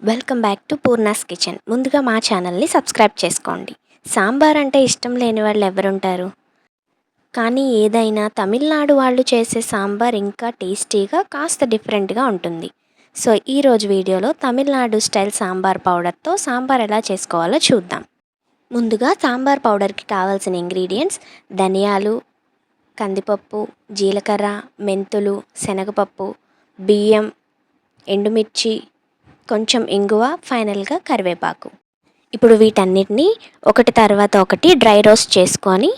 Welcome back to Poorna's kitchen. ముందుగా మా ఛానల్ని సబ్స్క్రైబ్ చేసుకోండి. సాంబార్ అంటే ఇష్టం లేని వాళ్ళు ఎవరుంటారు? కానీ ఏదైనా తమిళనాడు వాళ్ళు చేసే సాంబార్ ఇంకా టేస్టీగా కాస్త డిఫరెంట్గా ఉంటుంది. సో ఈరోజు వీడియోలో తమిళనాడు స్టైల్ సాంబార్ పౌడర్తో సాంబార్ ఎలా చేసుకోవాలో చూద్దాం. ముందుగా సాంబార్ పౌడర్కి కావాల్సిన ఇంగ్రీడియంట్స్ ధనియాలు, కందిపప్పు, జీలకర్ర, మెంతులు, శనగపప్పు, బియ్యం, ఎండుమిర్చి, కొంచెం ఇంగువ, ఫైనల్గా కరివేపాకు. ఇప్పుడు వీటన్నిటిని ఒకటి తర్వాత ఒకటి డ్రై రోస్ట్ చేసుకొని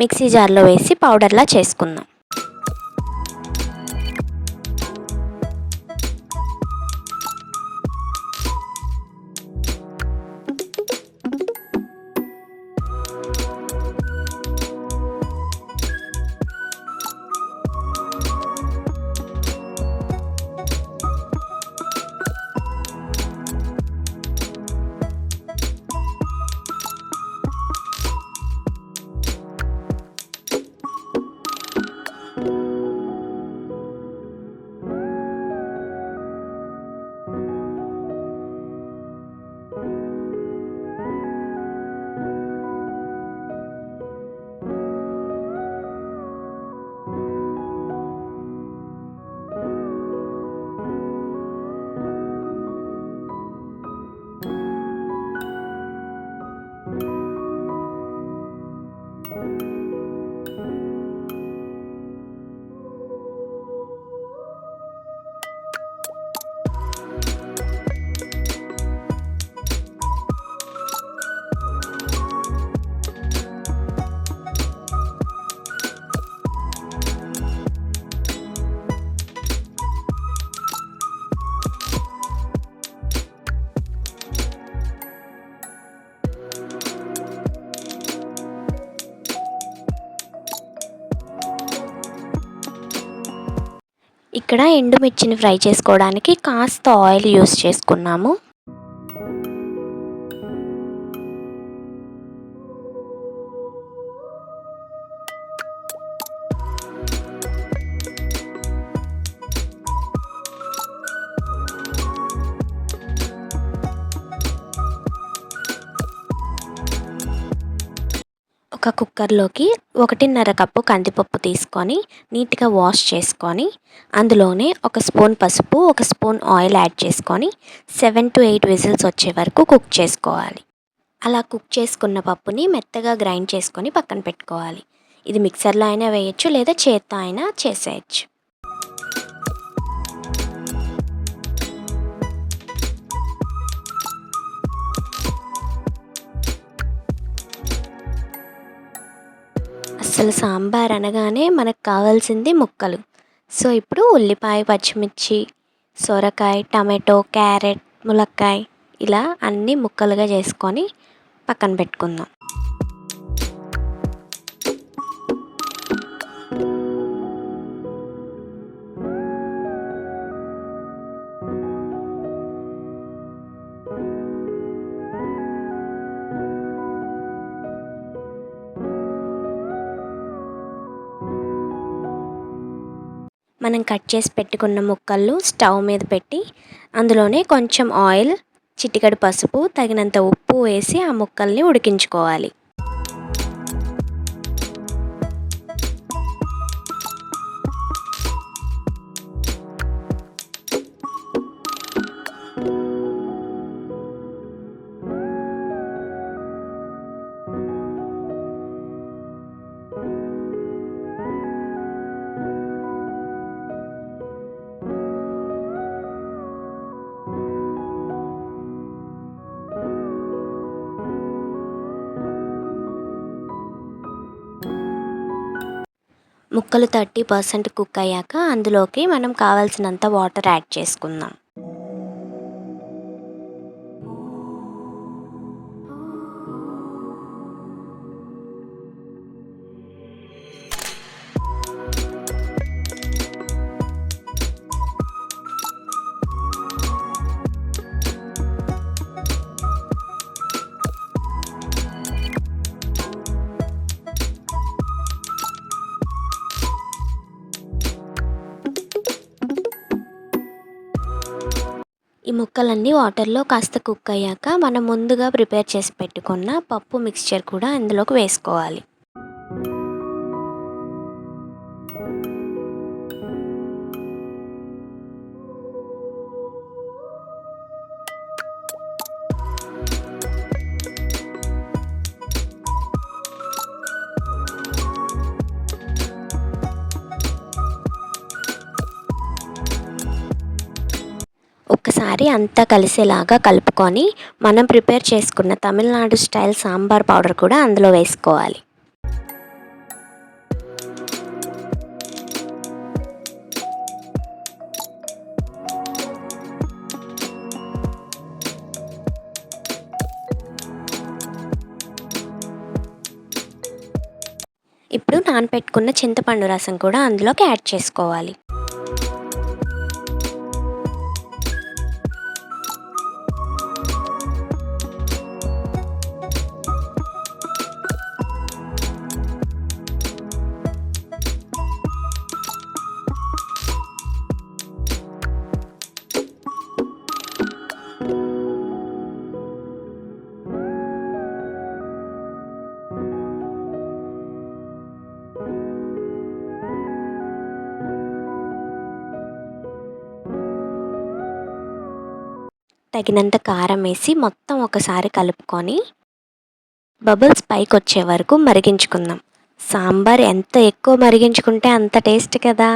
మిక్సీ జార్లో వేసి పౌడర్లా చేసుకుందాం. ఇక్కడ ఎండుమిర్చిని ఫ్రై చేసుకోవడానికి కాస్త ఆయిల్ యూస్ చేసుకున్నాము. ఒక కుక్కర్లోకి 1.5 కప్పు కందిపప్పు తీసుకొని నీట్గా వాష్ చేసుకొని అందులోనే ఒక స్పూన్ పసుపు, ఒక స్పూన్ ఆయిల్ యాడ్ చేసుకొని 7 to 8 విజిల్స్ వచ్చే వరకు కుక్ చేసుకోవాలి. అలా కుక్ చేసుకున్న పప్పుని మెత్తగా గ్రైండ్ చేసుకొని పక్కన పెట్టుకోవాలి. ఇది మిక్సర్లో అయినా వేయచ్చు, లేదా చేత్తో అయినా చేసేయచ్చు. అసలు సాంబార్ అనగానే మనకు కావాల్సింది ముక్కలు. సో ఇప్పుడు ఉల్లిపాయ, పచ్చిమిర్చి, సొరకాయ, టమాటో, క్యారెట్, ములక్కాయ ఇలా అన్నీ ముక్కలుగా చేసుకొని పక్కన పెట్టుకుందాం. మనం కట్ చేసి పెట్టుకున్న ముక్కలు స్టవ్ మీద పెట్టి అందులోనే కొంచెం ఆయిల్, చిటికెడు పసుపు, తగినంత ఉప్పు వేసి ఆ ముక్కల్ని ఉడికించుకోవాలి. ముక్కలు 30% కుక్ అయ్యాక అందులోకి మనం కావాల్సినంత వాటర్ యాడ్ చేసుకుందాం. ఈ ముక్కలన్నీ వాటర్‌లో కాస్త కుక్ అయ్యాక మనం ముందుగా ప్రిపేర్ చేసి పెట్టుకున్న పప్పు మిక్స్చర్ కూడా ఇందులోకి వేసుకోవాలి. ఒక్కసారి అంతా కలిసేలాగా కలుపుకొని మనం ప్రిపేర్ చేసుకున్న తమిళనాడు స్టైల్ సాంబార్ పౌడర్ కూడా అందులో వేసుకోవాలి. ఇప్పుడు నానపెట్టుకున్న చింతపండు రసం కూడా అందులోకి యాడ్ చేసుకోవాలి. తగినంత కారం వేసి మొత్తం ఒకసారి కలుపుకొని బబుల్స్ పైకొచ్చే వరకు మరిగించుకుందాం. సాంబార్ ఎంత ఎక్కువ మరిగించుకుంటే అంత టేస్ట్ కదా.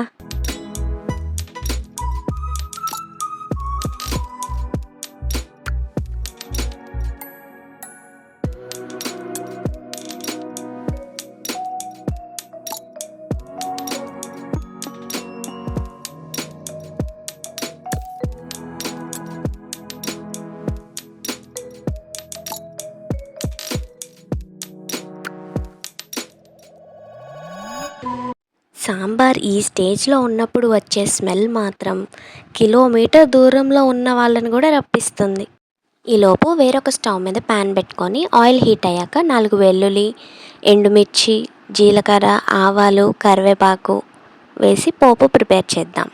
సాంబార్ ఈ స్టేజ్లో ఉన్నప్పుడు వచ్చే స్మెల్ మాత్రం కిలోమీటర్ దూరంలో ఉన్న వాళ్ళని కూడా రప్పిస్తుంది. ఈలోపు వేరొక స్టవ్ మీద ప్యాన్ పెట్టుకొని ఆయిల్ హీట్ అయ్యాక 4 వెల్లుల్లి, ఎండుమిర్చి, జీలకర్ర, ఆవాలు, కరివేపాకు వేసి పోపు ప్రిపేర్ చేద్దాం.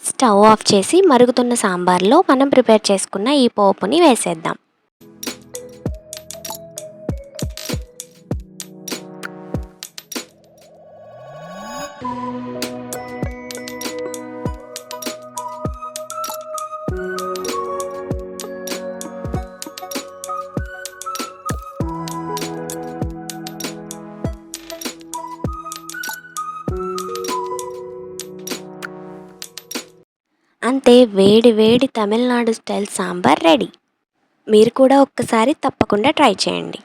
స్టవ్ ఆఫ్ చేసి మరుగుతున్న సాంబార్లో మనం ప్రిపేర్ చేసుకున్న ఈ పోపుని వేసేద్దాం. అంతే, వేడి వేడి తమిళనాడు స్టైల్ సాంబార్ రెడీ. మీరు కూడా ఒక్కసారి తప్పకుండా ట్రై చేయండి.